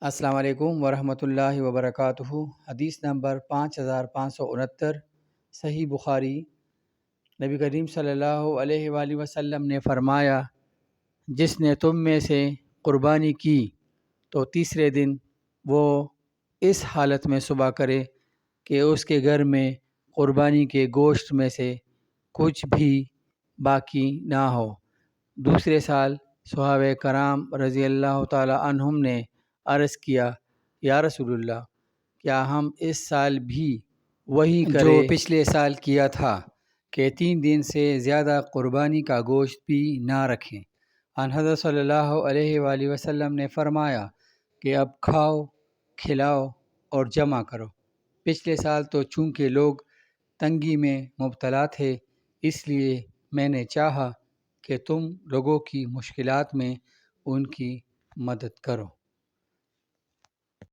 السلام علیکم ورحمۃ اللہ وبرکاتہ۔ حدیث نمبر 5569، صحیح بخاری۔ نبی کریم صلی اللہ علیہ وآلہ وسلم نے فرمایا، جس نے تم میں سے قربانی کی تو تیسرے دن وہ اس حالت میں صبح کرے کہ اس کے گھر میں قربانی کے گوشت میں سے کچھ بھی باقی نہ ہو۔ دوسرے سال صحابہ کرام رضی اللہ تعالی عنہم نے عرض کیا، یا رسول اللہ، کیا ہم اس سال بھی وہی کریں جو پچھلے سال کیا تھا کہ 3 دن سے زیادہ قربانی کا گوشت بھی نہ رکھیں؟ ان حضرت صلی اللہ علیہ وآلہ وسلم نے فرمایا کہ اب کھاؤ، کھلاؤ اور جمع کرو۔ پچھلے سال تو چونکہ لوگ تنگی میں مبتلا تھے، اس لیے میں نے چاہا کہ تم لوگوں کی مشکلات میں ان کی مدد کرو۔